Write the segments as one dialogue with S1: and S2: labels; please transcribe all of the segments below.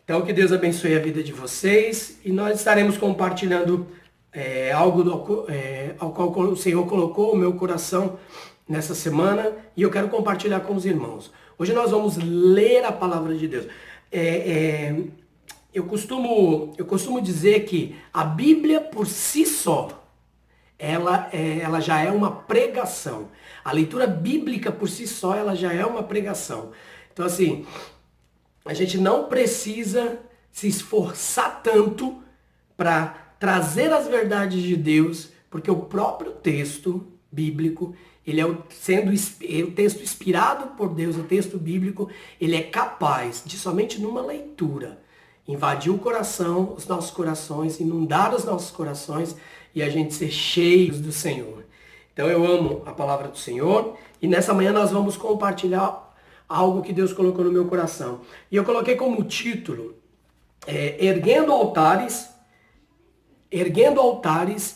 S1: Então, que Deus abençoe a vida de vocês e nós estaremos compartilhando algo ao qual o Senhor colocou o meu coração nessa semana e eu quero compartilhar com os irmãos. Hoje nós vamos ler a palavra de Deus. Eu costumo dizer que a Bíblia por si só, ela já é uma pregação. A leitura bíblica por si só, ela já é uma pregação. Então, assim, a gente não precisa se esforçar tanto para trazer as verdades de Deus, porque o próprio texto bíblico, ele é o texto inspirado por Deus, o texto bíblico, ele é capaz de somente numa leitura invadir o coração, os nossos corações, inundar os nossos corações e a gente ser cheios do Senhor. Então eu amo a palavra do Senhor e nessa manhã nós vamos compartilhar algo que Deus colocou no meu coração. E eu coloquei como título, erguendo altares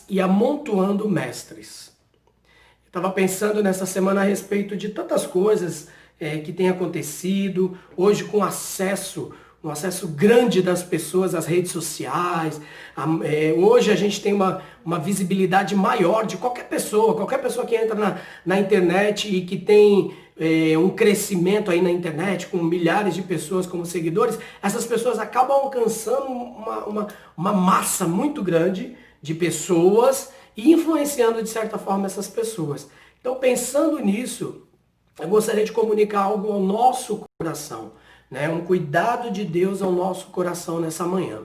S1: e amontoando mestres. Eu estava pensando nessa semana a respeito de tantas coisas que têm acontecido, hoje com um acesso grande das pessoas às redes sociais. Hoje a gente tem uma visibilidade maior de qualquer pessoa que entra na internet e que tem um crescimento aí na internet com milhares de pessoas como seguidores. Essas pessoas acabam alcançando uma massa muito grande de pessoas e influenciando de certa forma essas pessoas. Então, pensando nisso, eu gostaria de comunicar algo ao nosso coração, né? Um cuidado de Deus ao nosso coração nessa manhã.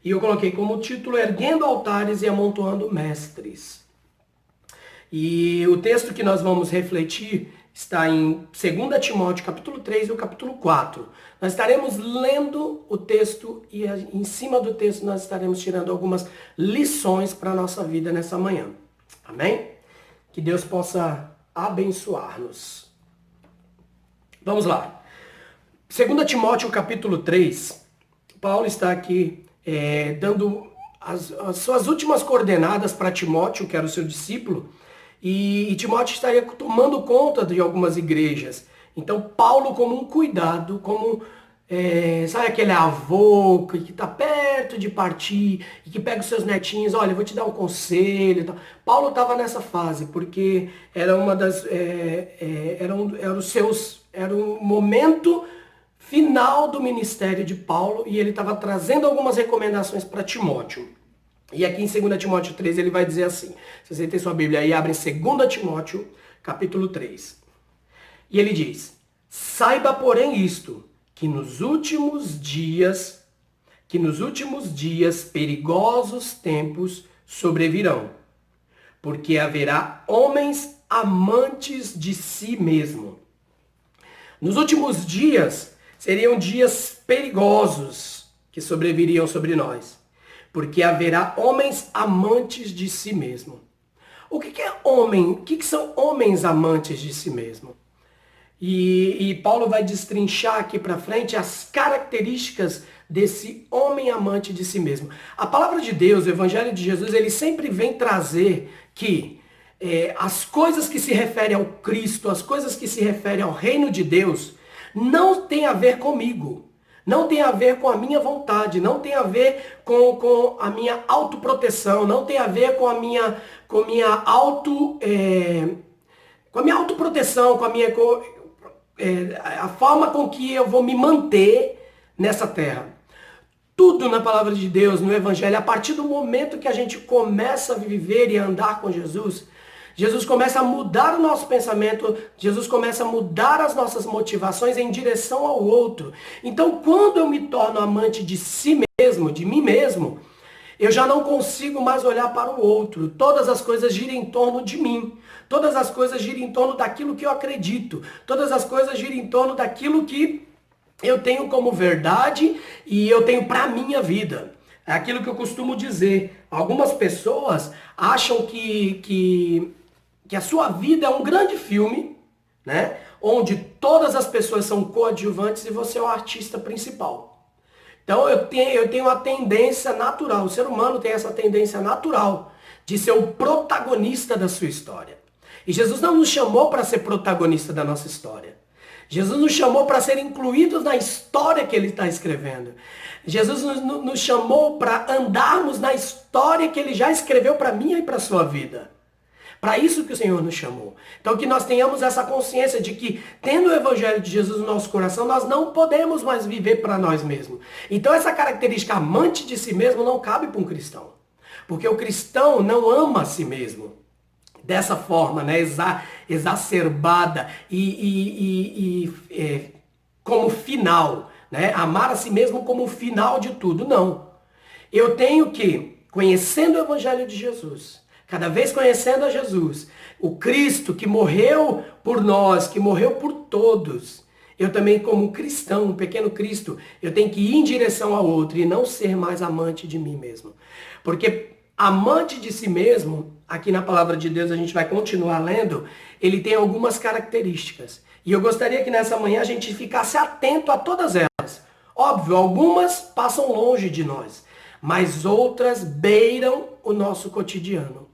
S1: E eu coloquei como título, erguendo altares e amontoando mestres. E o texto que nós vamos refletir está em 2 Timóteo, capítulo 3 e o capítulo 4. Nós estaremos lendo o texto e em cima do texto nós estaremos tirando algumas lições para a nossa vida nessa manhã. Amém? Que Deus possa abençoar-nos. Vamos lá. 2 Timóteo, capítulo 3, Paulo está aqui dando as suas últimas coordenadas para Timóteo, que era o seu discípulo, e Timóteo estaria tomando conta de algumas igrejas. Então, Paulo, como um cuidado, sabe aquele avô que está perto de partir e que pega os seus netinhos, olha, eu vou te dar um conselho. Tal. Paulo estava nessa fase, porque era era um momento final do ministério de Paulo e ele estava trazendo algumas recomendações para Timóteo. E aqui em 2 Timóteo 3 ele vai dizer assim, se você tem sua Bíblia aí, abre em 2 Timóteo, capítulo 3. E ele diz, saiba porém isto, que nos últimos dias perigosos tempos sobrevirão, porque haverá homens amantes de si mesmo. Nos últimos dias seriam dias perigosos que sobreviriam sobre nós. Porque haverá homens amantes de si mesmo. O que é homem? O que são homens amantes de si mesmo? E Paulo vai destrinchar aqui para frente as características desse homem amante de si mesmo. A palavra de Deus, o Evangelho de Jesus, ele sempre vem trazer que as coisas que se referem ao Cristo, as coisas que se referem ao reino de Deus, não tem a ver comigo. Não tem a ver com a minha vontade, não tem a ver com a minha autoproteção, não tem a ver com a minha autoproteção, a forma com que eu vou me manter nessa terra. Tudo na palavra de Deus, no Evangelho, a partir do momento que a gente começa a viver e a andar com Jesus, Jesus começa a mudar o nosso pensamento, Jesus começa a mudar as nossas motivações em direção ao outro. Então, quando eu me torno amante de si mesmo, de mim mesmo, eu já não consigo mais olhar para o outro. Todas as coisas giram em torno de mim. Todas as coisas giram em torno daquilo que eu acredito. Todas as coisas giram em torno daquilo que eu tenho como verdade e eu tenho para a minha vida. É aquilo que eu costumo dizer. Algumas pessoas acham que a sua vida é um grande filme, né? Onde todas as pessoas são coadjuvantes e você é o artista principal. Então eu tenho uma tendência natural, o ser humano tem essa tendência natural de ser o protagonista da sua história. E Jesus não nos chamou para ser protagonista da nossa história. Jesus nos chamou para ser incluídos na história que ele está escrevendo. Jesus nos chamou para andarmos na história que ele já escreveu para mim e para a sua vida. Para isso que o Senhor nos chamou. Então que nós tenhamos essa consciência de que, tendo o Evangelho de Jesus no nosso coração, nós não podemos mais viver para nós mesmos. Então essa característica amante de si mesmo não cabe para um cristão. Porque o cristão não ama a si mesmo dessa forma, né, exacerbada como final, né, amar a si mesmo como o final de tudo. Não. Eu tenho que, conhecendo o Evangelho de Jesus, cada vez conhecendo a Jesus, o Cristo que morreu por nós, que morreu por todos, eu também como cristão, um pequeno Cristo, eu tenho que ir em direção ao outro e não ser mais amante de mim mesmo. Porque amante de si mesmo, aqui na palavra de Deus a gente vai continuar lendo, ele tem algumas características. E eu gostaria que nessa manhã a gente ficasse atento a todas elas. Óbvio, algumas passam longe de nós, mas outras beiram o nosso cotidiano.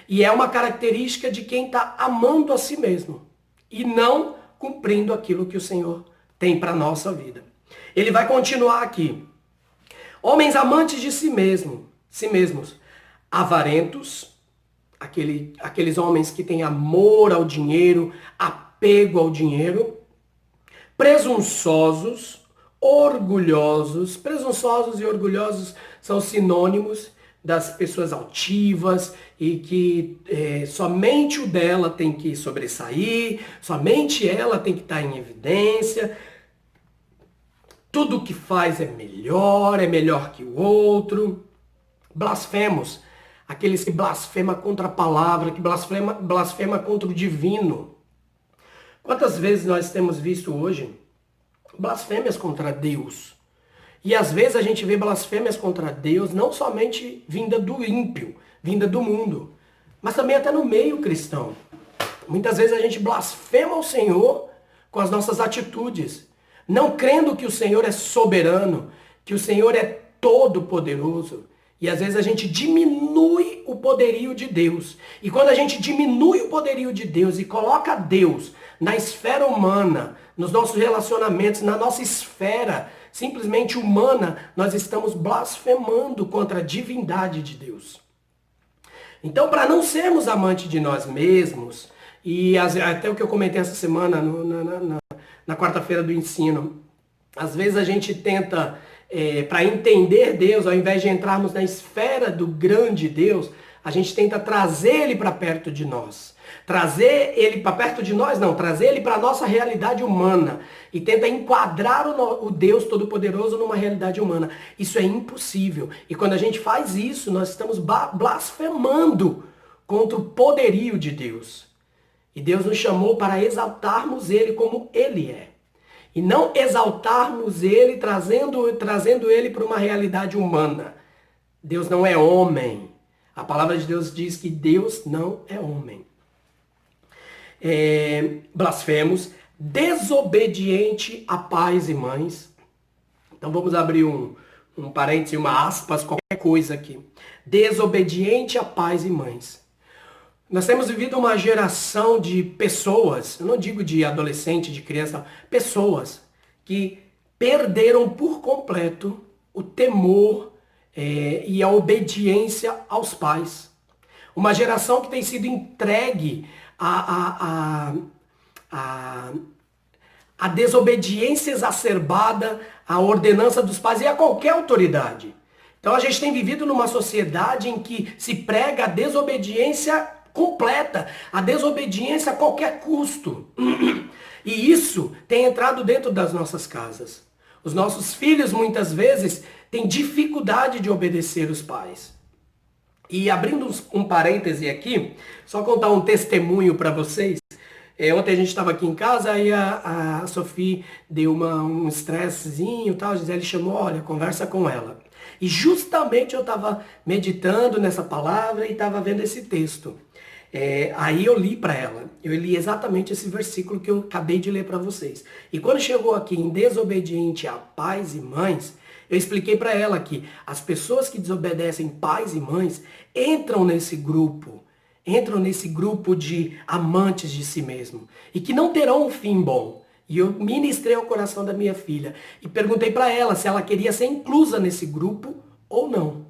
S1: E é uma característica de quem está amando a si mesmo e não cumprindo aquilo que o Senhor tem para a nossa vida. Ele vai continuar aqui. Homens amantes de si mesmos, avarentos, aqueles homens que têm amor ao dinheiro, apego ao dinheiro, presunçosos, orgulhosos. Presunçosos e orgulhosos são sinônimos das pessoas altivas e que somente o dela tem que sobressair, somente ela tem que estar em evidência. Tudo que faz é melhor que o outro. Blasfemos, aqueles que blasfemam contra a palavra, que blasfema contra o divino. Quantas vezes nós temos visto hoje blasfêmias contra Deus? E às vezes a gente vê blasfêmias contra Deus não somente vinda do ímpio, vinda do mundo, mas também até no meio cristão. Muitas vezes a gente blasfema o Senhor com as nossas atitudes, não crendo que o Senhor é soberano, que o Senhor é todo-poderoso. E às vezes a gente diminui o poderio de Deus. E quando a gente diminui o poderio de Deus e coloca Deus na esfera humana, nos nossos relacionamentos, na nossa esfera simplesmente humana, nós estamos blasfemando contra a divindade de Deus. Então, para não sermos amantes de nós mesmos, e até o que eu comentei essa semana na quarta-feira do ensino, às vezes a gente tenta, para entender Deus, ao invés de entrarmos na esfera do grande Deus, a gente tenta trazer Ele para perto de nós. Trazer Ele para perto de nós, não, trazer Ele para a nossa realidade humana. E tenta enquadrar o Deus Todo-Poderoso numa realidade humana. Isso é impossível. E quando a gente faz isso, nós estamos blasfemando contra o poderio de Deus. E Deus nos chamou para exaltarmos Ele como Ele é. E não exaltarmos Ele trazendo Ele para uma realidade humana. Deus não é homem. A palavra de Deus diz que Deus não é homem. Blasfemos, desobediente a pais e mães. Então vamos abrir um parênteses, uma aspas, qualquer coisa aqui. Desobediente a pais e mães. Nós temos vivido uma geração de pessoas, eu não digo de adolescente, de criança, pessoas que perderam por completo o temor e a obediência aos pais. Uma geração que tem sido entregue a desobediência exacerbada, a ordenança dos pais e a qualquer autoridade. Então a gente tem vivido numa sociedade em que se prega a desobediência completa, a desobediência a qualquer custo. E isso tem entrado dentro das nossas casas. Os nossos filhos muitas vezes têm dificuldade de obedecer os pais. E abrindo um parêntese aqui, só contar um testemunho para vocês. Ontem a gente estava aqui em casa, aí a Sofia deu um estressezinho e tal, a Gisele chamou, olha, conversa com ela. E justamente eu estava meditando nessa palavra e estava vendo esse texto. Aí eu li para ela, eu li exatamente esse versículo que eu acabei de ler para vocês. E quando chegou aqui em desobediente a pais e mães, eu expliquei para ela que as pessoas que desobedecem pais e mães entram nesse grupo de amantes de si mesmo e que não terão um fim bom. E eu ministrei ao coração da minha filha e perguntei para ela se ela queria ser inclusa nesse grupo ou não.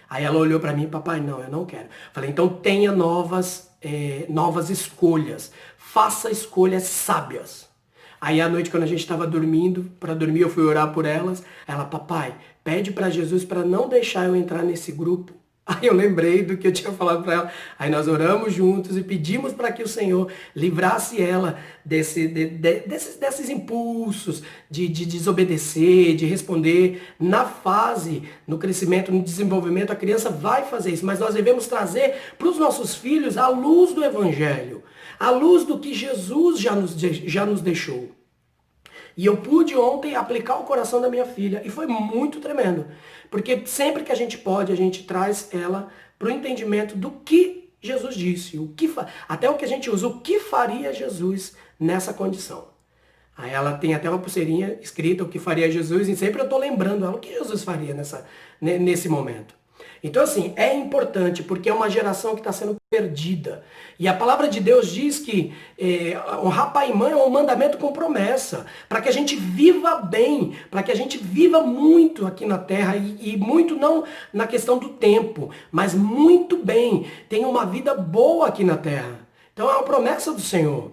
S1: Aí ela olhou para mim, papai, não, eu não quero. Falei, então tenha novas escolhas. Faça escolhas sábias. Aí à noite, quando a gente estava dormindo, para dormir eu fui orar por elas. Ela, papai, pede para Jesus para não deixar eu entrar nesse grupo. Aí eu lembrei do que eu tinha falado para ela. Aí nós oramos juntos e pedimos para que o Senhor livrasse ela desses impulsos de desobedecer, de responder. Na fase, no crescimento, no desenvolvimento, a criança vai fazer isso. Mas nós devemos trazer para os nossos filhos a luz do Evangelho. A luz do que Jesus já nos deixou. E eu pude ontem aplicar o coração da minha filha. E foi muito tremendo. Porque sempre que a gente pode, a gente traz ela para o entendimento do que Jesus disse. Até o que a gente usa. O que faria Jesus nessa condição. Aí ela tem até uma pulseirinha escrita o que faria Jesus. E sempre eu estou lembrando ela o que Jesus faria nesse momento. Então, assim, é importante porque é uma geração que está sendo perdida. E a palavra de Deus diz que honrar pai e mãe é um mandamento com promessa. Para que a gente viva bem, para que a gente viva muito aqui na terra. E muito não na questão do tempo, mas muito bem. Tenha uma vida boa aqui na terra. Então é uma promessa do Senhor.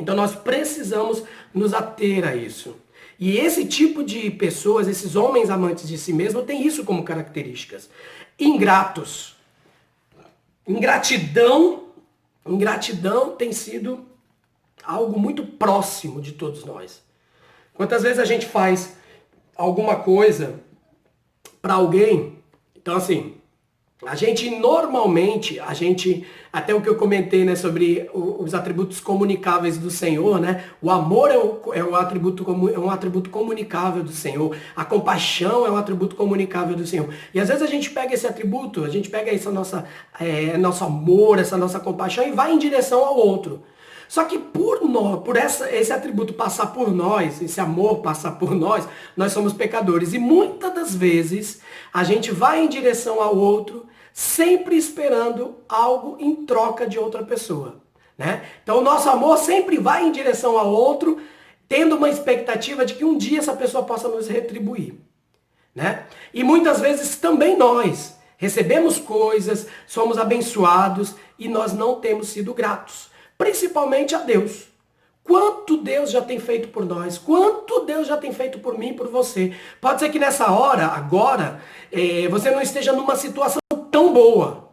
S1: Então nós precisamos nos ater a isso. E esse tipo de pessoas, esses homens amantes de si mesmo, tem isso como características. Ingratos. Ingratidão tem sido algo muito próximo de todos nós. Quantas vezes a gente faz alguma coisa para alguém, então assim, até o que eu comentei, né, sobre os atributos comunicáveis do Senhor, né? O amor é um atributo comunicável do Senhor. A compaixão é um atributo comunicável do Senhor. E às vezes a gente pega esse atributo, a gente pega nosso amor, essa nossa compaixão e vai em direção ao outro. Só que esse atributo passar por nós, esse amor passar por nós somos pecadores. E muitas das vezes a gente vai em direção ao outro, sempre esperando algo em troca de outra pessoa. Né? Então o nosso amor sempre vai em direção ao outro, tendo uma expectativa de que um dia essa pessoa possa nos retribuir. Né? E muitas vezes também nós recebemos coisas, somos abençoados e nós não temos sido gratos. Principalmente a Deus. Quanto Deus já tem feito por nós? Quanto Deus já tem feito por mim e por você? Pode ser que nessa hora, agora, você não esteja numa situação tão boa.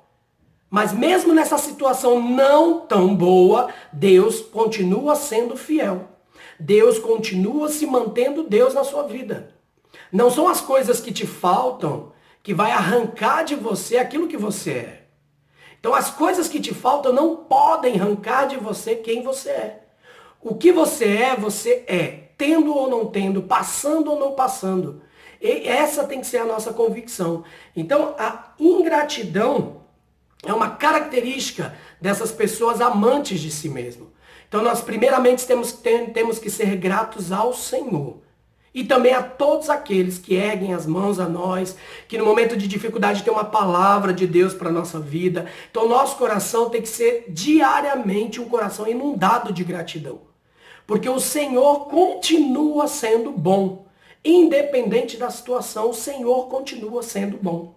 S1: Mas mesmo nessa situação não tão boa, Deus continua sendo fiel. Deus continua se mantendo Deus na sua vida. Não são as coisas que te faltam que vai arrancar de você aquilo que você é. Então as coisas que te faltam não podem arrancar de você quem você é. O que você é, tendo ou não tendo, passando ou não passando. E essa tem que ser a nossa convicção. Então a ingratidão é uma característica dessas pessoas amantes de si mesmo. Então nós primeiramente temos que ser gratos ao Senhor. E também a todos aqueles que erguem as mãos a nós, que no momento de dificuldade tem uma palavra de Deus para a nossa vida. Então nosso coração tem que ser diariamente um coração inundado de gratidão. Porque o Senhor continua sendo bom. Independente da situação, o Senhor continua sendo bom.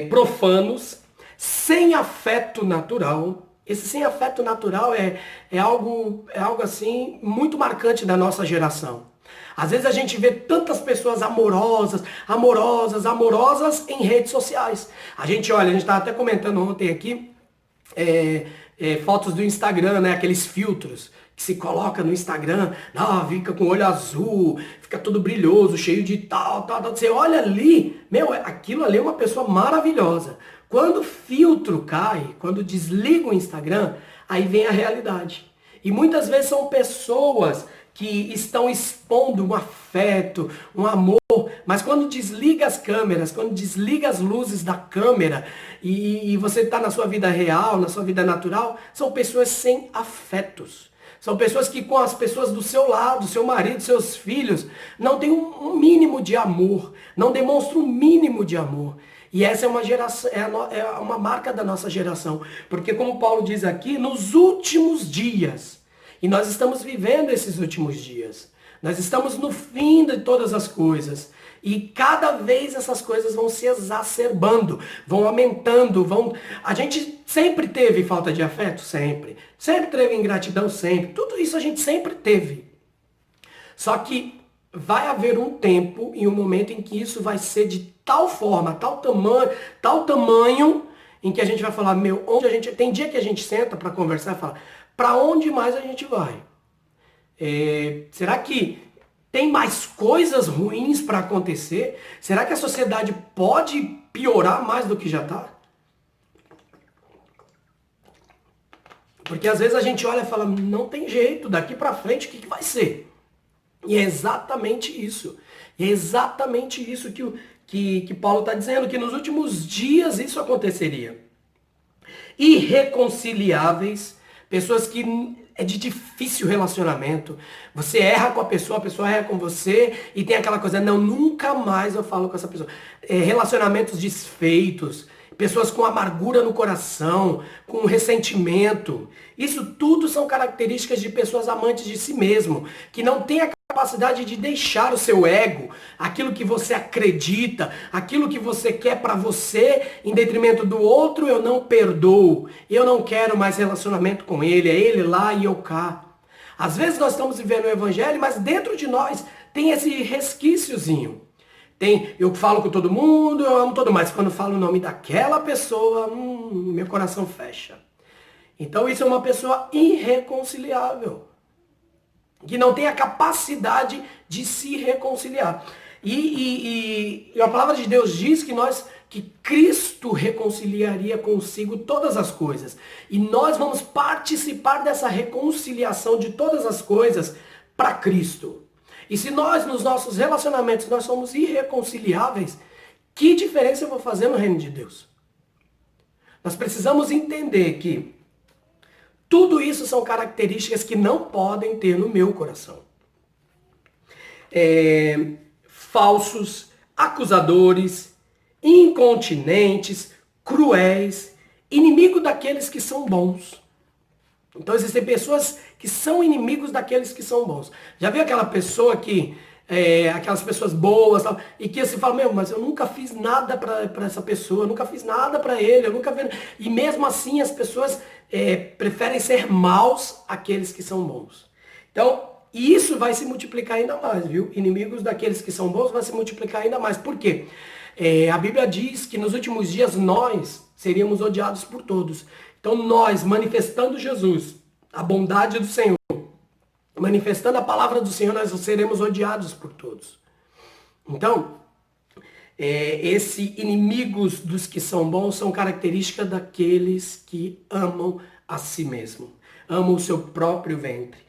S1: Profanos, sem afeto natural. Esse sem afeto natural é algo assim muito marcante da nossa geração. Às vezes a gente vê tantas pessoas amorosas em redes sociais. A gente estava até comentando ontem aqui fotos do Instagram, né? Aqueles filtros que se coloca no Instagram, fica com o olho azul, fica todo brilhoso, cheio de tal. Você olha ali, aquilo ali é uma pessoa maravilhosa. Quando o filtro cai, quando desliga o Instagram, aí vem a realidade. E muitas vezes são pessoas que estão expondo um afeto, um amor, mas quando desliga as câmeras, quando desliga as luzes da câmera e você está na sua vida real, na sua vida natural, são pessoas sem afetos. São pessoas que com as pessoas do seu lado, seu marido, seus filhos, não tem um mínimo de amor, não demonstram um mínimo de amor. E essa é uma geração, é uma marca da nossa geração. Porque como Paulo diz aqui, nos últimos dias. E nós estamos vivendo esses últimos dias. Nós estamos no fim de todas as coisas. E cada vez essas coisas vão se exacerbando, vão aumentando, vão... A gente sempre teve falta de afeto? Sempre. Sempre teve ingratidão? Sempre. Tudo isso a gente sempre teve. Só que vai haver um tempo e um momento em que isso vai ser de tal forma, tal tamanho, em que a gente vai falar, meu, onde a gente... Tem dia que a gente senta para conversar e fala, para onde mais a gente vai? Será que tem mais coisas ruins para acontecer? Será que a sociedade pode piorar mais do que já está? Porque às vezes a gente olha e fala, não tem jeito, daqui para frente o que vai ser? E é exatamente isso. E é exatamente isso que Paulo está dizendo, que nos últimos dias isso aconteceria. Irreconciliáveis, pessoas que é de difícil relacionamento. Você erra com a pessoa erra com você e tem aquela coisa, não, nunca mais eu falo com essa pessoa. Relacionamentos desfeitos, pessoas com amargura no coração, com ressentimento. Isso tudo são características de pessoas amantes de si mesmo, que não têm a capacidade de deixar o seu ego, aquilo que você acredita, aquilo que você quer para você, em detrimento do outro, eu não perdoo, eu não quero mais relacionamento com ele, é ele lá e eu cá. Às vezes nós estamos vivendo o evangelho, mas dentro de nós tem esse resquíciozinho. Eu falo com todo mundo, eu amo todo mundo, mas quando falo o nome daquela pessoa, meu coração fecha. Então isso é uma pessoa irreconciliável, que não tem a capacidade de se reconciliar. E a palavra de Deus diz que Cristo reconciliaria consigo todas as coisas. E nós vamos participar dessa reconciliação de todas as coisas para Cristo. E se nós, nos nossos relacionamentos, nós somos irreconciliáveis, que diferença eu vou fazer no reino de Deus? Nós precisamos entender que tudo isso são características que não podem ter no meu coração. Falsos, acusadores, incontinentes, cruéis, inimigo daqueles que são bons. Então existem pessoas que são inimigos daqueles que são bons. Já viu aquela pessoa que, aquelas pessoas boas, tal, e que você fala, mas eu nunca fiz nada para essa pessoa, eu nunca fiz nada para ele, eu nunca vi... E mesmo assim as pessoas preferem ser maus àqueles que são bons. Então, isso vai se multiplicar ainda mais, viu? Inimigos daqueles que são bons vai se multiplicar ainda mais. Por quê? A Bíblia diz que nos últimos dias nós seríamos odiados por todos. Então nós, manifestando Jesus, a bondade do Senhor, manifestando a palavra do Senhor, nós seremos odiados por todos. Então, inimigos dos que são bons são características daqueles que amam a si mesmo, amam o seu próprio ventre.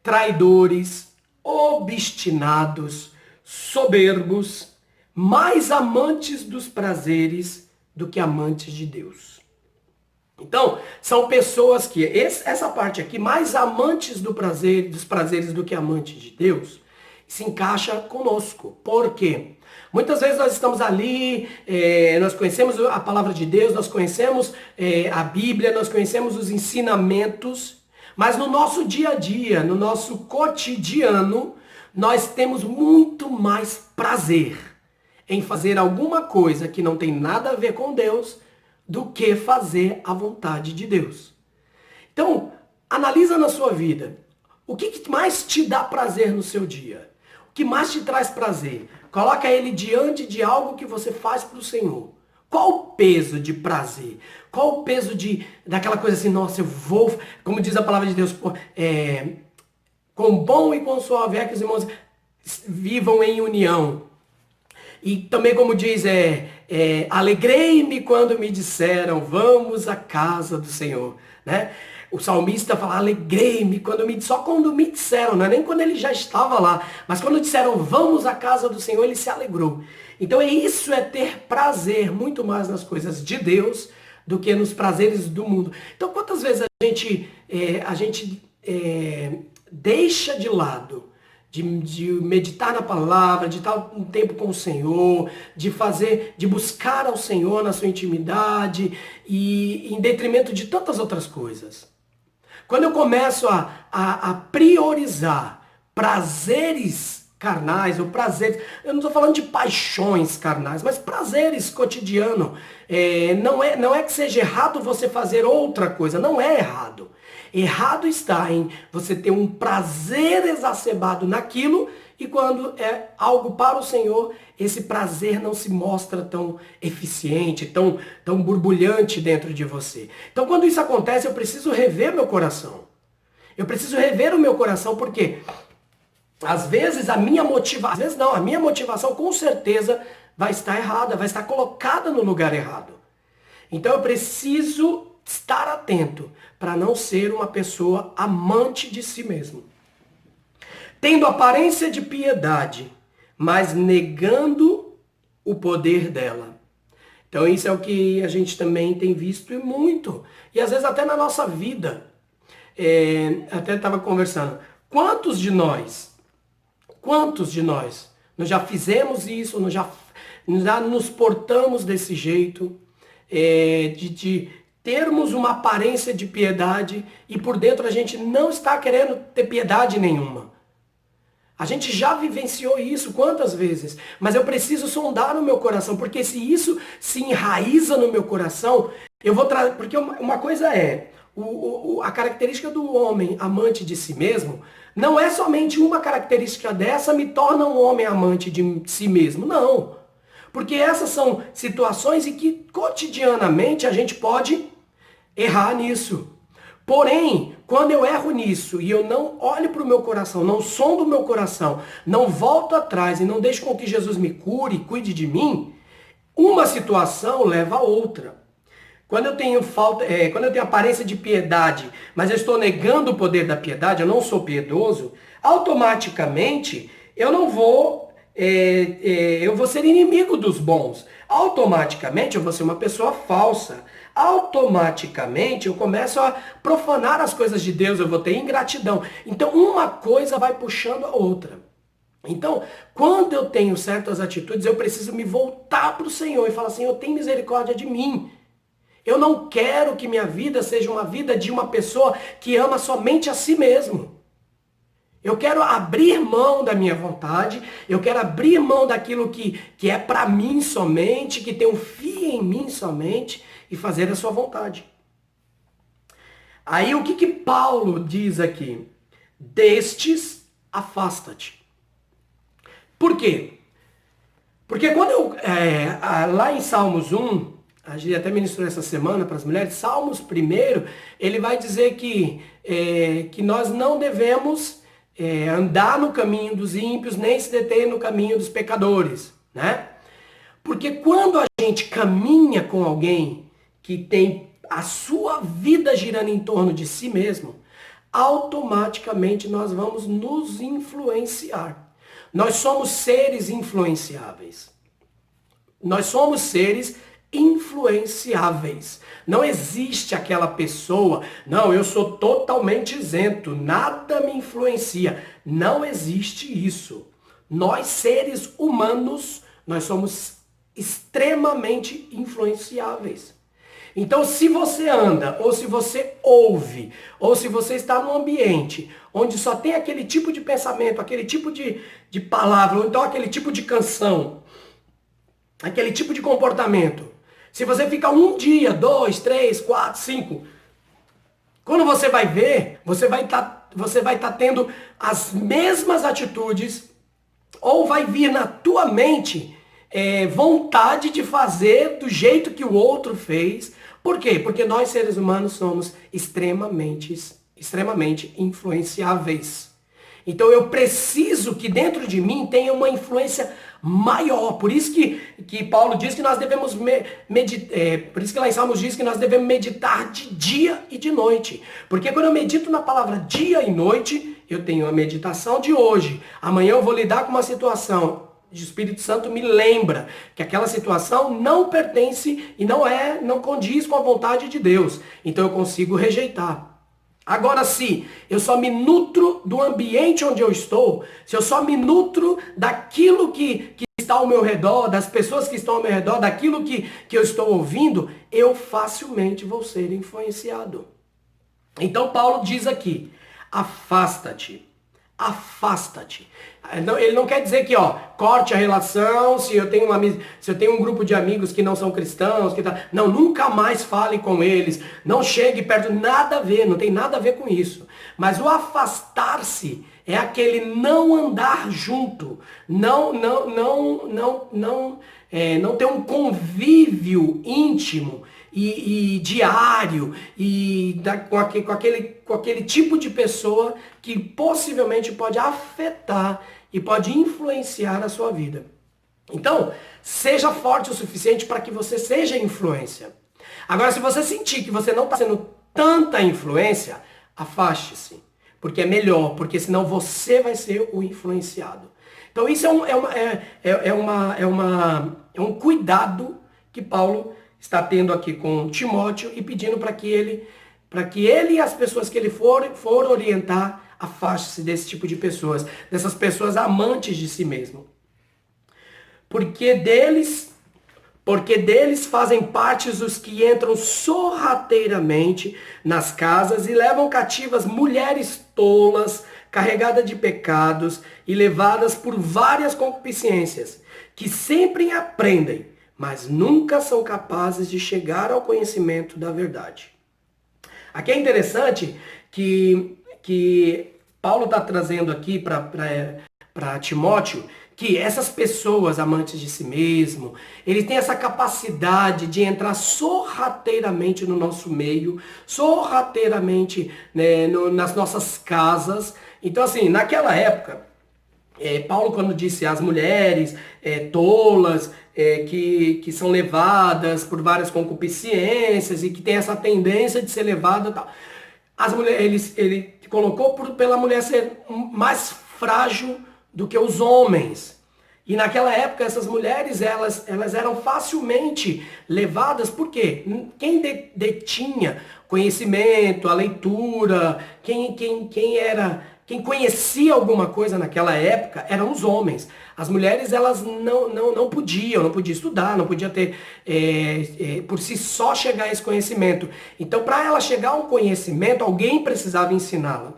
S1: Traidores, obstinados, soberbos, mais amantes dos prazeres do que amantes de Deus. Então, são pessoas que, essa parte aqui, mais amantes dos prazeres do que amantes de Deus, se encaixa conosco. Por quê? Muitas vezes nós estamos ali, nós conhecemos a palavra de Deus, nós conhecemos a Bíblia, nós conhecemos os ensinamentos, mas no nosso dia a dia, no nosso cotidiano, nós temos muito mais prazer em fazer alguma coisa que não tem nada a ver com Deus do que fazer a vontade de Deus. Então, analisa na sua vida. O que mais te dá prazer no seu dia? O que mais te traz prazer? Coloca ele diante de algo que você faz para o Senhor. Qual o peso de prazer? Qual o peso daquela coisa assim, nossa, eu vou, como diz a palavra de Deus, com bom e com suave é que os irmãos vivam em união. E também como diz, alegrei-me quando me disseram, vamos à casa do Senhor, né? O salmista fala, alegrei-me só quando me disseram, não é nem quando ele já estava lá, mas quando disseram, vamos à casa do Senhor, ele se alegrou. Então isso é ter prazer muito mais nas coisas de Deus do que nos prazeres do mundo. Então quantas vezes a gente deixa de lado de meditar na palavra, de estar um tempo com o Senhor, de buscar ao Senhor na sua intimidade e em detrimento de tantas outras coisas. Quando eu começo a priorizar prazeres carnais, ou prazeres, eu não estou falando de paixões carnais, mas prazeres cotidianos. Não é que seja errado você fazer outra coisa, não é errado. Errado está em você ter um prazer exacerbado naquilo e quando é algo para o Senhor, esse prazer não se mostra tão eficiente, tão borbulhante dentro de você. Então, quando isso acontece, eu preciso rever meu coração. Eu preciso rever o meu coração, porque às vezes a minha motivação, às vezes não, a minha motivação com certeza vai estar errada, vai estar colocada no lugar errado. Então eu preciso estar atento para não ser uma pessoa amante de si mesmo. Tendo aparência de piedade, mas negando o poder dela. Então isso é o que a gente também tem visto e muito. E às vezes até na nossa vida. Até estava conversando. Quantos de nós nós já fizemos isso, nós já nos portamos desse jeito, de termos uma aparência de piedade e por dentro a gente não está querendo ter piedade nenhuma. A gente já vivenciou isso quantas vezes, mas eu preciso sondar no meu coração, porque se isso se enraiza no meu coração, eu vou trazer, porque uma coisa a característica do homem amante de si mesmo, não é somente uma característica dessa me torna um homem amante de si mesmo, não. Porque essas são situações em que cotidianamente a gente pode errar nisso. Porém, quando eu erro nisso e eu não olho para o meu coração, não sondo o meu coração, não volto atrás e não deixo com que Jesus me cure, cuide de mim, uma situação leva a outra. Quando eu tenho aparência de piedade, mas eu estou negando o poder da piedade, eu não sou piedoso, automaticamente eu vou ser inimigo dos bons. Automaticamente eu vou ser uma pessoa falsa. Automaticamente eu começo a profanar as coisas de Deus, eu vou ter ingratidão. Então uma coisa vai puxando a outra. Então, quando eu tenho certas atitudes, eu preciso me voltar para o Senhor e falar: Senhor, tem misericórdia de mim. Eu não quero que minha vida seja uma vida de uma pessoa que ama somente a si mesmo. Eu quero abrir mão da minha vontade, eu quero abrir mão daquilo que é para mim somente, que tem um fim em mim somente, e fazer a sua vontade. Aí o que Paulo diz aqui? Destes, afasta-te. Por quê? Porque quando lá em Salmos 1, a gente até ministrou essa semana para as mulheres, Salmos 1, ele vai dizer que nós não devemos andar no caminho dos ímpios, nem se deter no caminho dos pecadores, né? Porque quando a gente caminha com alguém que tem a sua vida girando em torno de si mesmo, automaticamente nós vamos nos influenciar. Nós somos seres influenciáveis. Nós somos seres influenciáveis. Não existe aquela pessoa, não, eu sou totalmente isento, nada me influencia. Não existe isso. Nós, seres humanos, nós somos extremamente influenciáveis. Então, se você anda, ou se você ouve, ou se você está num ambiente onde só tem aquele tipo de pensamento, aquele tipo de palavra, ou então aquele tipo de canção, aquele tipo de comportamento, se você fica 1 dia, 2, 3, 4, 5, quando você vai ver, você vai estar tendo as mesmas atitudes, ou vai vir na tua mente vontade de fazer do jeito que o outro fez. Por quê? Porque nós, seres humanos, somos extremamente influenciáveis. Então eu preciso que dentro de mim tenha uma influência maior. Por isso que Paulo diz que nós devemos por isso que lá em Salmos diz que nós devemos meditar de dia e de noite. Porque quando eu medito na palavra dia e noite, eu tenho a meditação de hoje. Amanhã eu vou lidar com uma situação. O Espírito Santo me lembra que aquela situação não pertence e não condiz com a vontade de Deus. Então eu consigo rejeitar. Agora, se eu só me nutro do ambiente onde eu estou, se eu só me nutro daquilo que está ao meu redor, das pessoas que estão ao meu redor, daquilo que eu estou ouvindo, eu facilmente vou ser influenciado. Então Paulo diz aqui, afasta-te. Afasta-te. Ele não quer dizer que, corte a relação, se eu tenho um grupo de amigos que não são cristãos, não, nunca mais fale com eles, não chegue perto, nada a ver, não tem nada a ver com isso. Mas o afastar-se é aquele não andar junto, não ter um convívio íntimo e diário com aquele tipo de pessoa que possivelmente pode afetar e pode influenciar a sua vida. Então, seja forte o suficiente para que você seja influência. Agora, se você sentir que você não está sendo tanta influência, afaste-se. Porque é melhor, porque senão você vai ser o influenciado. Então isso é um cuidado que Paulo está tendo aqui com Timóteo e pedindo para que ele e as pessoas que ele for orientar, afaste-se desse tipo de pessoas, dessas pessoas amantes de si mesmo. Porque deles fazem parte os que entram sorrateiramente nas casas e levam cativas mulheres tolas, carregadas de pecados e levadas por várias concupiscências, que sempre aprendem, mas nunca são capazes de chegar ao conhecimento da verdade. Aqui é interessante que Paulo está trazendo aqui para Timóteo que essas pessoas amantes de si mesmo, eles têm essa capacidade de entrar sorrateiramente no nosso meio, sorrateiramente, né, nas nossas casas. Então, assim, naquela época, Paulo, quando disse as mulheres tolas, que são levadas por várias concupiscências e que tem essa tendência de ser levada e tal, as mulheres, ele colocou pela mulher ser mais frágil do que os homens. E naquela época essas mulheres elas eram facilmente levadas, porque quem detinha conhecimento, a leitura, quem conhecia alguma coisa naquela época eram os homens. As mulheres elas não podiam estudar, não podia ter por si só chegar a esse conhecimento. Então, para ela chegar ao conhecimento, alguém precisava ensiná-la.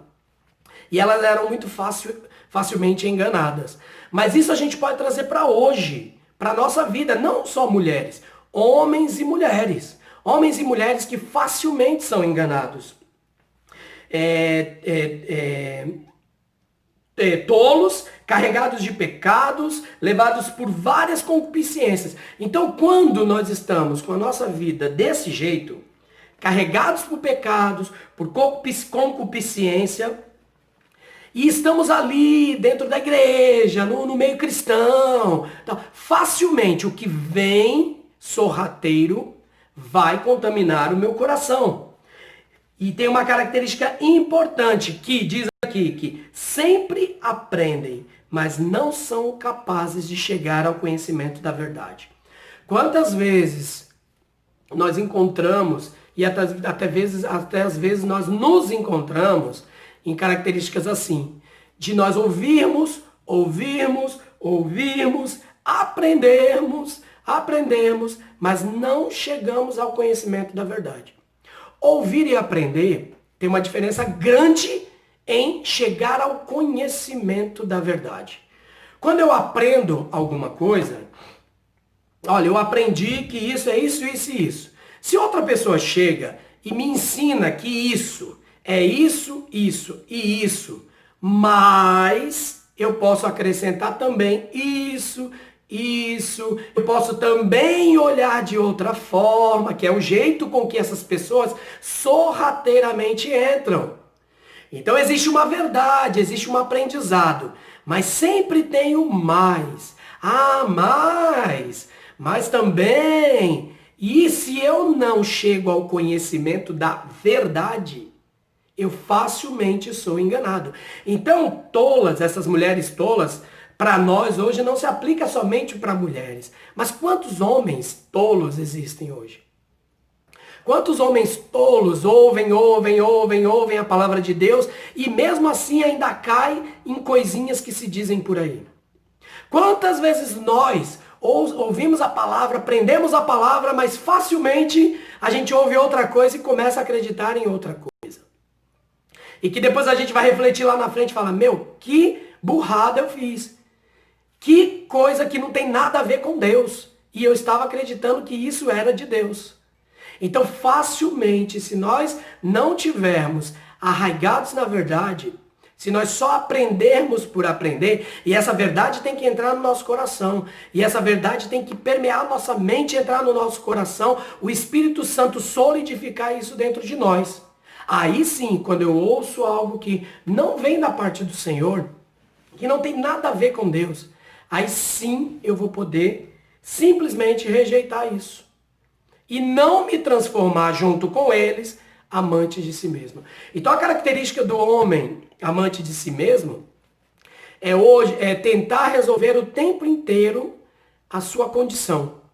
S1: E elas eram muito facilmente enganadas. Mas isso a gente pode trazer para hoje, para a nossa vida, não só mulheres, homens e mulheres. Homens e mulheres que facilmente são enganados. Tolos, carregados de pecados, levados por várias concupiscências. Então, quando nós estamos com a nossa vida desse jeito, carregados por pecados, por concupiscência, e estamos ali dentro da igreja, no meio cristão, então, facilmente o que vem sorrateiro vai contaminar o meu coração. E tem uma característica importante que diz aqui que sempre aprendem, mas não são capazes de chegar ao conhecimento da verdade. Quantas vezes nós encontramos, e até às vezes nós nos encontramos em características assim, de nós ouvirmos, aprendemos, mas não chegamos ao conhecimento da verdade. Ouvir e aprender tem uma diferença grande em chegar ao conhecimento da verdade. Quando eu aprendo alguma coisa, olha, eu aprendi que isso é isso, isso e isso. Se outra pessoa chega e me ensina que isso é isso, isso e isso, mas eu posso acrescentar também isso, eu posso também olhar de outra forma, que é o jeito com que essas pessoas sorrateiramente entram. Então existe uma verdade, existe um aprendizado, mas sempre tem o mais. Mas também. E se eu não chego ao conhecimento da verdade, eu facilmente sou enganado. Então, essas mulheres tolas, para nós hoje não se aplica somente para mulheres. Mas quantos homens tolos existem hoje? Quantos homens tolos ouvem a palavra de Deus e mesmo assim ainda caem em coisinhas que se dizem por aí? Quantas vezes nós ouvimos a palavra, aprendemos a palavra, mas facilmente a gente ouve outra coisa e começa a acreditar em outra coisa? E que depois a gente vai refletir lá na frente e falar, meu, que burrada eu fiz. Que coisa que não tem nada a ver com Deus. E eu estava acreditando que isso era de Deus. Então, facilmente, se nós não tivermos arraigados na verdade, se nós só aprendermos por aprender, e essa verdade tem que entrar no nosso coração, e essa verdade tem que permear a nossa mente, entrar no nosso coração, o Espírito Santo solidificar isso dentro de nós. Aí sim, quando eu ouço algo que não vem da parte do Senhor, que não tem nada a ver com Deus, aí sim eu vou poder simplesmente rejeitar isso. E não me transformar junto com eles amante de si mesmo. Então a característica do homem amante de si mesmo é tentar resolver o tempo inteiro a sua condição.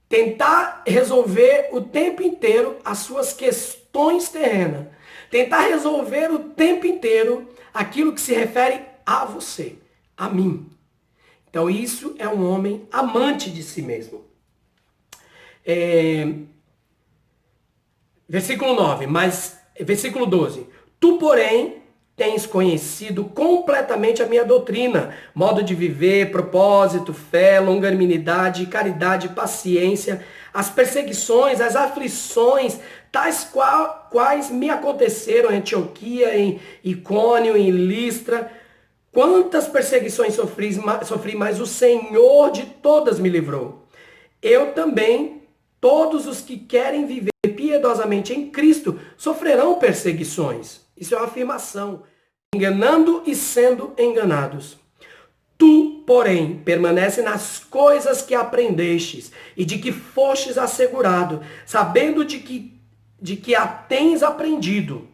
S1: Tentar resolver o tempo inteiro as suas questões terrenas. Tentar resolver o tempo inteiro aquilo que se refere a você, a mim. Então isso é um homem amante de si mesmo. Versículo 12. Tu, porém, tens conhecido completamente a minha doutrina, modo de viver, propósito, fé, longanimidade, caridade, paciência, as perseguições, as aflições, tais quais me aconteceram em Antioquia, em Icônio, em Listra. Quantas perseguições sofri, mas o Senhor de todas me livrou. Eu também, todos os que querem viver piedosamente em Cristo, sofrerão perseguições. Isso é uma afirmação. Enganando e sendo enganados. Tu, porém, permanece nas coisas que aprendestes e de que fostes assegurado, sabendo de que a tens aprendido,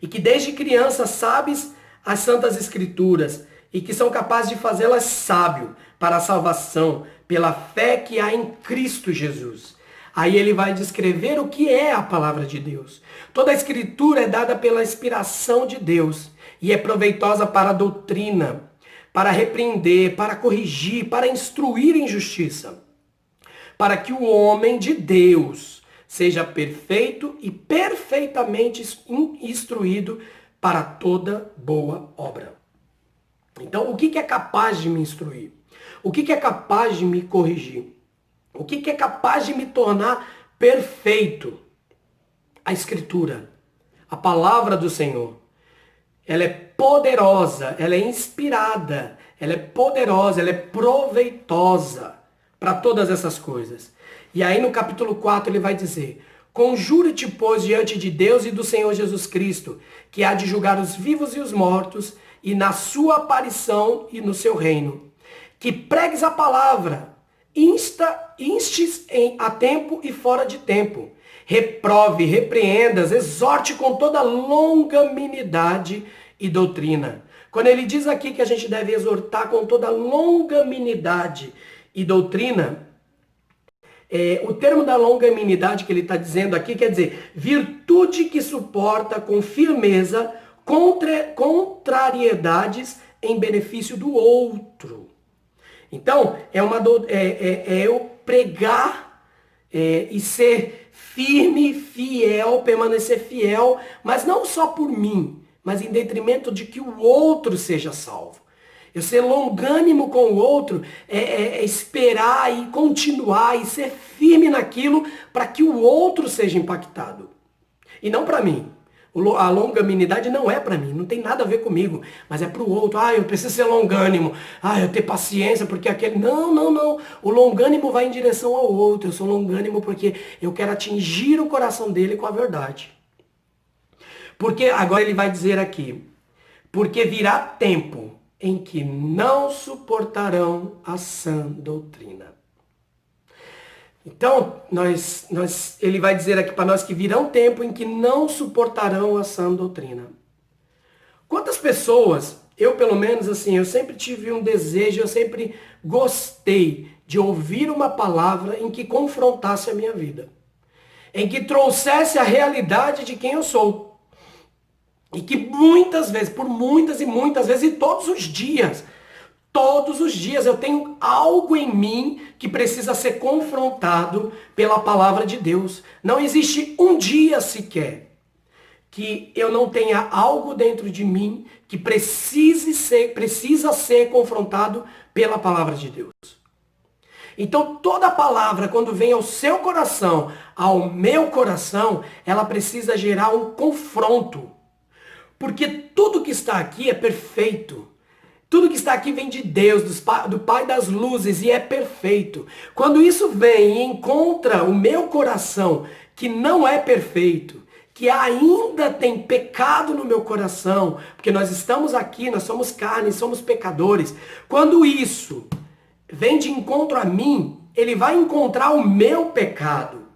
S1: e que desde criança sabes as santas escrituras, e que são capazes de fazê-las sábio para a salvação, pela fé que há em Cristo Jesus. Aí ele vai descrever o que é a palavra de Deus. Toda a escritura é dada pela inspiração de Deus e é proveitosa para a doutrina, para repreender, para corrigir, para instruir em justiça, para que o homem de Deus seja perfeito e perfeitamente instruído para toda boa obra. Então, o que é capaz de me instruir? O que é capaz de me corrigir? O que é capaz de me tornar perfeito? A Escritura, a palavra do Senhor. Ela é poderosa, ela é inspirada, ela é poderosa, ela é proveitosa para todas essas coisas. E aí no capítulo 4 ele vai dizer: conjuro-te, pois, diante de Deus e do Senhor Jesus Cristo, que há de julgar os vivos e os mortos, e na sua aparição e no seu reino. Que pregues a palavra, instes a tempo e fora de tempo. Reprove, repreendas, exorte com toda longanimidade e doutrina. Quando ele diz aqui que a gente deve exortar com toda longanimidade e doutrina, o termo da longanimidade que ele está dizendo aqui quer dizer virtude que suporta com firmeza contrariedades em benefício do outro. Então, eu pregar e ser firme, fiel, permanecer fiel, mas não só por mim, mas em detrimento de que o outro seja salvo. Eu ser longânimo com o outro é esperar e continuar e ser firme naquilo para que o outro seja impactado. E não para mim. A longanimidade não é para mim, não tem nada a ver comigo, mas é para o outro. Eu preciso ser longânimo. Eu ter paciência porque aquele... Não. O longânimo vai em direção ao outro. Eu sou longânimo porque eu quero atingir o coração dele com a verdade. Porque, agora ele vai dizer aqui, porque virá tempo em que não suportarão a sã doutrina. Então, ele vai dizer aqui para nós que virá um tempo em que não suportarão a sã doutrina. Quantas pessoas, eu pelo menos assim, eu sempre tive um desejo, eu sempre gostei de ouvir uma palavra em que confrontasse a minha vida. Em que trouxesse a realidade de quem eu sou. E que muitas vezes, por muitas e muitas vezes, e todos os dias eu tenho algo em mim que precisa ser confrontado pela palavra de Deus. Não existe um dia sequer que eu não tenha algo dentro de mim que precisa ser confrontado pela palavra de Deus. Então toda palavra, quando vem ao seu coração, ao meu coração, ela precisa gerar um confronto. Porque tudo que está aqui é perfeito. Tudo que está aqui vem de Deus, do Pai das luzes, e é perfeito. Quando isso vem e encontra o meu coração, que não é perfeito, que ainda tem pecado no meu coração, porque nós estamos aqui, nós somos carne, somos pecadores. Quando isso vem de encontro a mim, ele vai encontrar o meu pecado.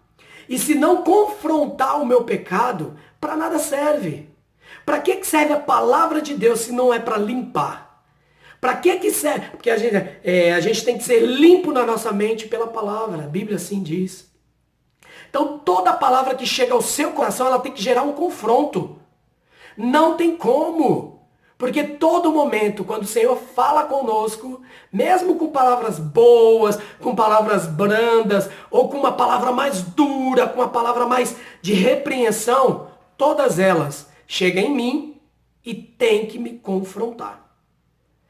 S1: E se não confrontar o meu pecado, para nada serve. Para que serve a palavra de Deus se não é para limpar? Para que serve? Porque a gente tem que ser limpo na nossa mente pela palavra. A Bíblia assim diz. Então toda palavra que chega ao seu coração, ela tem que gerar um confronto. Não tem como. Porque todo momento, quando o Senhor fala conosco, mesmo com palavras boas, com palavras brandas, ou com uma palavra mais dura, com uma palavra mais de repreensão, todas elas chegam em mim e tem que me confrontar.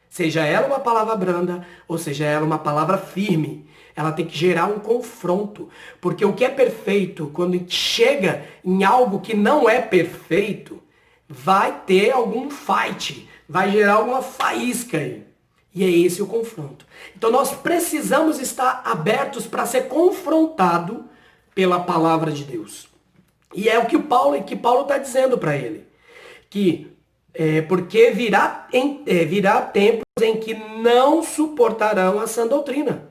S1: Seja ela uma palavra branda, ou seja ela uma palavra firme, ela tem que gerar um confronto. Porque o que é perfeito, quando chega em algo que não é perfeito, vai ter algum fight, vai gerar alguma faísca aí. E é esse o confronto. Então nós precisamos estar abertos para ser confrontado pela palavra de Deus. E é o que Paulo está dizendo para ele. Porque virá tempos em que não suportarão a sã doutrina.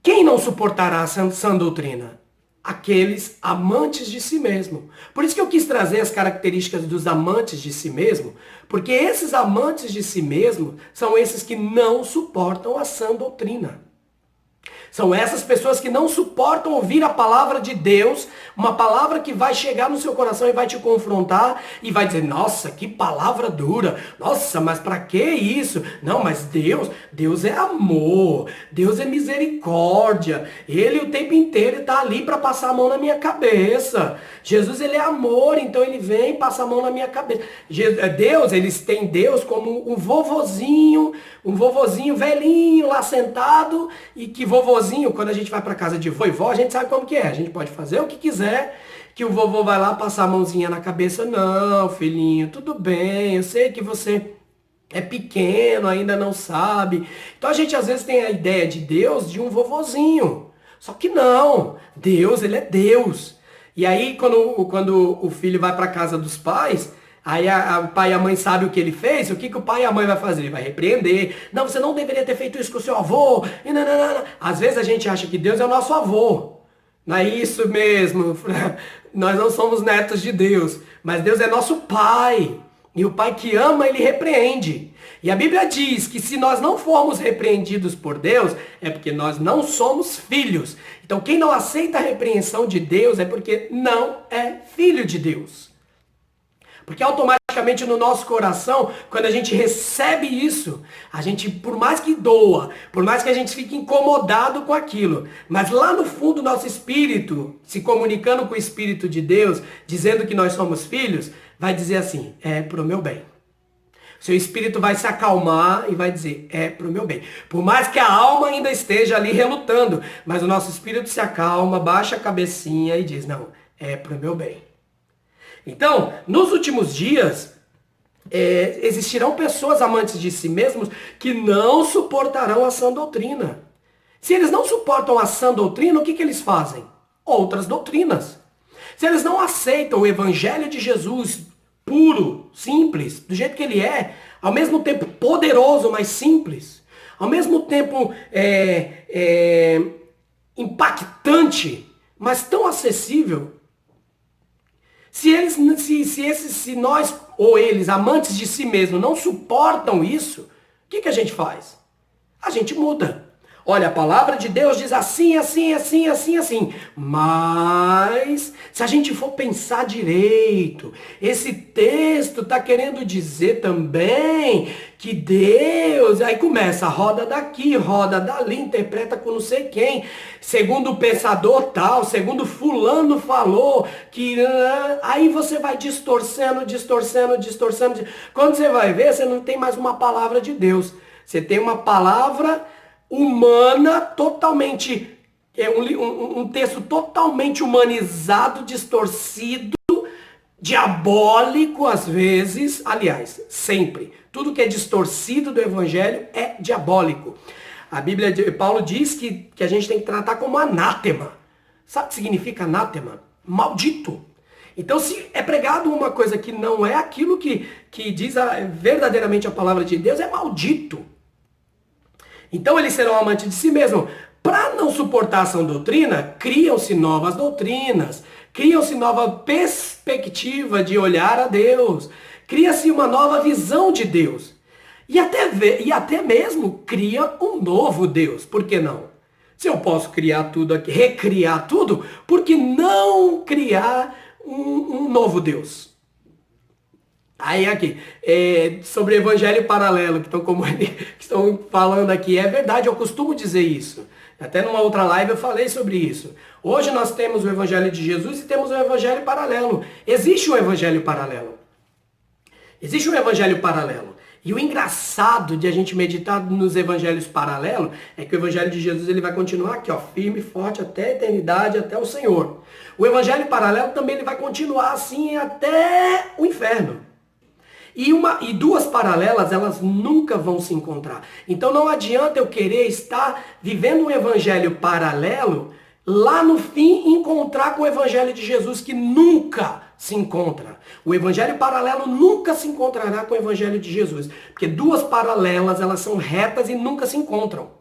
S1: Quem não suportará a sã doutrina? Aqueles amantes de si mesmo. Por isso que eu quis trazer as características dos amantes de si mesmo, porque esses amantes de si mesmo são esses que não suportam a sã doutrina. São essas pessoas que não suportam ouvir a palavra de Deus, uma palavra que vai chegar no seu coração e vai te confrontar e vai dizer, nossa, que palavra dura, nossa, mas para que isso? Não, mas Deus é amor, Deus é misericórdia, Ele o tempo inteiro está ali para passar a mão na minha cabeça. Jesus, Ele é amor, então Ele vem e passa a mão na minha cabeça. Eles têm Deus como um vovozinho velhinho lá sentado, e que vovozinho, quando a gente vai para casa de vovó, a gente sabe como que é. A gente pode fazer o que quiser, que o vovô vai lá passar a mãozinha na cabeça. Não, filhinho, tudo bem, eu sei que você é pequeno, ainda não sabe. Então a gente às vezes tem a ideia de Deus de um vovozinho. Só que não, Deus, Ele é Deus. E aí quando o filho vai para a casa dos pais, aí o pai e a mãe sabem o que ele fez, o que o pai e a mãe vai fazer? Ele vai repreender. Não, você não deveria ter feito isso com o seu avô. E não. Às vezes a gente acha que Deus é o nosso avô. Não é isso mesmo. Nós não somos netos de Deus, mas Deus é nosso pai. E o pai que ama, ele repreende. E a Bíblia diz que se nós não formos repreendidos por Deus, é porque nós não somos filhos. Então quem não aceita a repreensão de Deus é porque não é filho de Deus. Porque automaticamente no nosso coração, quando a gente recebe isso, a gente, por mais que doa, por mais que a gente fique incomodado com aquilo, mas lá no fundo nosso espírito, se comunicando com o Espírito de Deus, dizendo que nós somos filhos, vai dizer assim, é pro meu bem. Seu espírito vai se acalmar e vai dizer, é pro meu bem. Por mais que a alma ainda esteja ali relutando, mas o nosso espírito se acalma, baixa a cabecinha e diz, não, é pro meu bem. Então, nos últimos dias, existirão pessoas amantes de si mesmos que não suportarão a sã doutrina. Se eles não suportam a sã doutrina, o que eles fazem? Outras doutrinas. Se eles não aceitam o evangelho de Jesus puro, simples, do jeito que ele é, ao mesmo tempo poderoso, mas simples, ao mesmo tempo impactante, mas tão acessível, se nós ou eles, amantes de si mesmo, não suportam isso, o que a gente faz? A gente muda. Olha, a palavra de Deus diz assim, assim, assim, assim, assim. Mas, se a gente for pensar direito, esse texto está querendo dizer também que Deus, aí começa, roda daqui, roda dali, interpreta com não sei quem, segundo o pensador tal, segundo fulano falou, que aí você vai distorcendo, distorcendo, distorcendo. Quando você vai ver, você não tem mais uma palavra de Deus. Você tem uma palavra humana, totalmente, um texto totalmente humanizado, distorcido, diabólico às vezes, aliás, sempre. Tudo que é distorcido do evangelho é diabólico. A Bíblia, Paulo diz que a gente tem que tratar como anátema. Sabe o que significa anátema? Maldito. Então, se é pregado uma coisa que não é aquilo que diz verdadeiramente a palavra de Deus, é maldito. Então eles serão amantes de si mesmo. Para não suportar a sã doutrina, criam-se novas doutrinas, criam-se nova perspectiva de olhar a Deus, cria-se uma nova visão de Deus. E até mesmo cria um novo Deus. Por que não? Se eu posso criar tudo aqui, recriar tudo, por que não criar um novo Deus? Aí aqui, sobre evangelho paralelo, que estão falando aqui, é verdade, eu costumo dizer isso. Até numa outra live eu falei sobre isso. Hoje nós temos o evangelho de Jesus e temos o evangelho paralelo. Existe um evangelho paralelo. Existe um evangelho paralelo. E o engraçado de a gente meditar nos evangelhos paralelos é que o evangelho de Jesus ele vai continuar aqui, ó, firme e forte até a eternidade, até o Senhor. O evangelho paralelo também ele vai continuar assim até o inferno. E duas paralelas, elas nunca vão se encontrar. Então não adianta eu querer estar vivendo um evangelho paralelo, lá no fim encontrar com o evangelho de Jesus, que nunca se encontra. O evangelho paralelo nunca se encontrará com o evangelho de Jesus. Porque duas paralelas, elas são retas e nunca se encontram.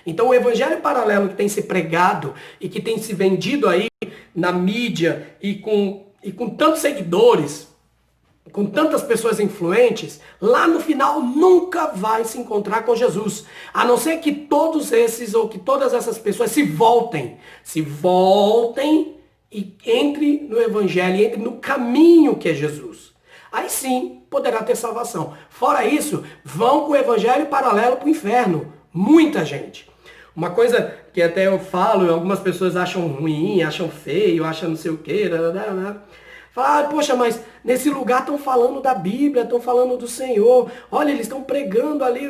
S1: Então o evangelho paralelo que tem se pregado e que tem se vendido aí na mídia e com tantos seguidores, com tantas pessoas influentes, lá no final nunca vai se encontrar com Jesus. A não ser que todos esses ou que todas essas pessoas se voltem e entre no evangelho, entre no caminho que é Jesus. Aí sim poderá ter salvação. Fora isso, vão com o evangelho paralelo para o inferno. Muita gente. Uma coisa que até eu falo, algumas pessoas acham ruim, acham feio, acham não sei o quê, fala, poxa, mas nesse lugar estão falando da Bíblia, estão falando do Senhor. Olha, eles estão pregando ali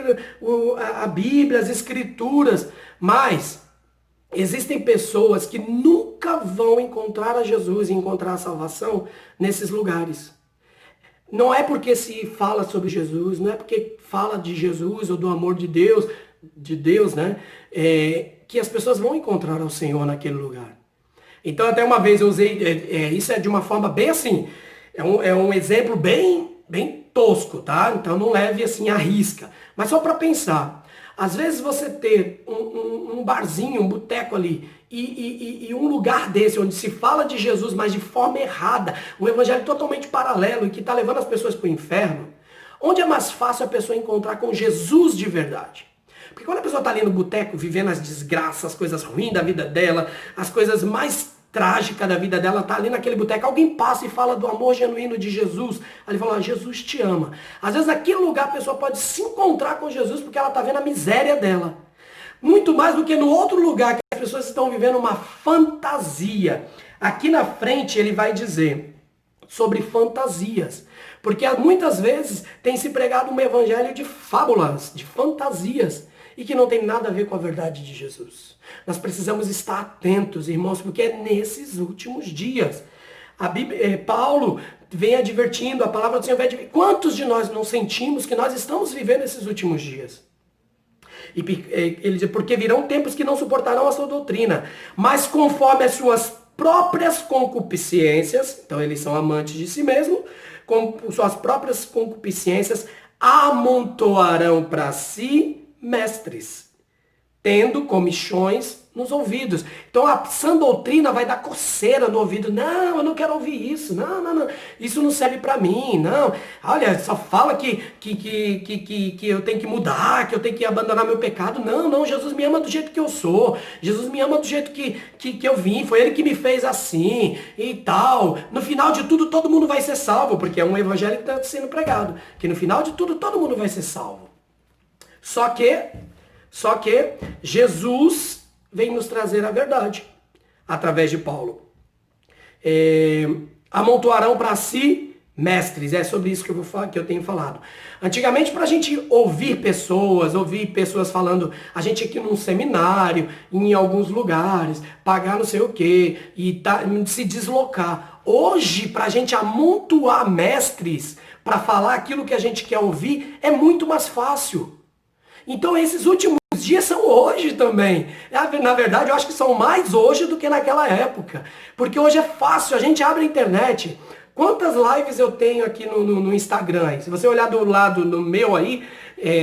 S1: a Bíblia, as Escrituras. Mas existem pessoas que nunca vão encontrar a Jesus e encontrar a salvação nesses lugares. Não é porque se fala sobre Jesus, não é porque fala de Jesus ou do amor de Deus, né? Que as pessoas vão encontrar ao Senhor naquele lugar. Então, até uma vez eu usei, isso é de uma forma bem assim, é um exemplo bem tosco, tá? Então não leve assim à risca. Mas só para pensar, às vezes você ter um barzinho, um boteco ali, e um lugar desse, onde se fala de Jesus, mas de forma errada, um evangelho totalmente paralelo, e que está levando as pessoas para o inferno, onde é mais fácil a pessoa encontrar com Jesus de verdade? Porque quando a pessoa está ali no boteco, vivendo as desgraças, as coisas ruins da vida dela, as coisas mais trágicas da vida dela, está ali naquele boteco, alguém passa e fala do amor genuíno de Jesus. Aí ele fala, Jesus te ama. Às vezes naquele lugar a pessoa pode se encontrar com Jesus porque ela está vendo a miséria dela. Muito mais do que no outro lugar que as pessoas estão vivendo uma fantasia. Aqui na frente ele vai dizer sobre fantasias. Porque muitas vezes tem se pregado um evangelho de fábulas, de fantasias, e que não tem nada a ver com a verdade de Jesus. Nós precisamos estar atentos, irmãos, porque é nesses últimos dias. Paulo vem advertindo, a palavra do Senhor vem advertindo. Quantos de nós não sentimos que nós estamos vivendo esses últimos dias? E ele diz, porque virão tempos que não suportarão a sua doutrina, mas conforme as suas próprias concupiscências, então eles são amantes de si mesmo, com suas próprias concupiscências, amontoarão para si mestres. tendo comichões nos ouvidos. Então a sã doutrina vai dar coceira no ouvido. Não, eu não quero ouvir isso. Não, não, não. Isso não serve para mim. Não. Olha, só fala que eu tenho que mudar, que eu tenho que abandonar meu pecado. Não, não. Jesus me ama do jeito que eu sou. Jesus me ama do jeito que eu vim. Foi ele que me fez assim e tal. No final de tudo, todo mundo vai ser salvo, porque é um evangelho que está sendo pregado. Que no final de tudo, todo mundo vai ser salvo. Só que Jesus vem nos trazer a verdade, através de Paulo. Amontoarão para si mestres, é sobre isso que eu tenho falado. Antigamente, para a gente ouvir pessoas falando, a gente aqui num seminário, em alguns lugares, pagar não sei o quê, e se deslocar. Hoje, para a gente amontoar mestres, para falar aquilo que a gente quer ouvir, é muito mais fácil. Então esses últimos dias são hoje também. Na verdade, eu acho que são mais hoje do que naquela época. Porque hoje é fácil, a gente abre a internet. Quantas lives eu tenho aqui no Instagram? Se você olhar do lado no meu aí,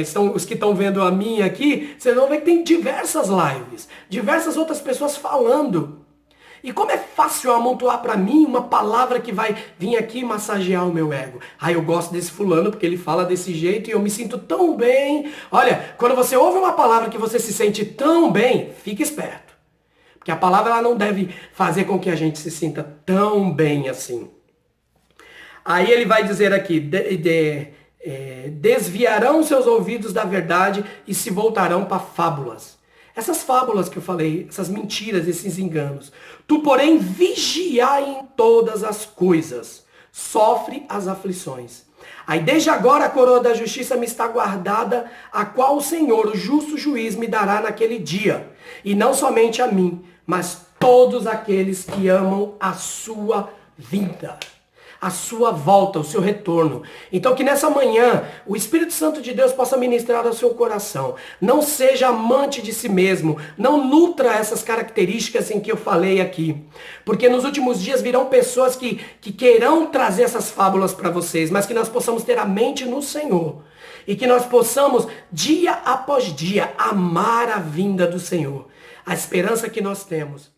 S1: são os que estão vendo a minha aqui, vocês vão ver que tem diversas lives. Diversas outras pessoas falando. E como é fácil amontoar para mim uma palavra que vai vir aqui massagear o meu ego. Eu gosto desse fulano porque ele fala desse jeito e eu me sinto tão bem. Olha, quando você ouve uma palavra que você se sente tão bem, fique esperto. Porque a palavra ela não deve fazer com que a gente se sinta tão bem assim. Aí ele vai dizer aqui, desviarão seus ouvidos da verdade e se voltarão para fábulas. Essas fábulas que eu falei, essas mentiras, esses enganos. Tu, porém, vigiai em todas as coisas. Sofre as aflições. Aí desde agora a coroa da justiça me está guardada, a qual o Senhor, o justo juiz, me dará naquele dia. E não somente a mim, mas todos aqueles que amam a sua vinda. A sua volta, o seu retorno. Então que nessa manhã o Espírito Santo de Deus possa ministrar ao seu coração. Não seja amante de si mesmo. Não nutra essas características em que eu falei aqui. Porque nos últimos dias virão pessoas que queirão trazer essas fábulas para vocês, mas que nós possamos ter a mente no Senhor. E que nós possamos, dia após dia, amar a vinda do Senhor. A esperança que nós temos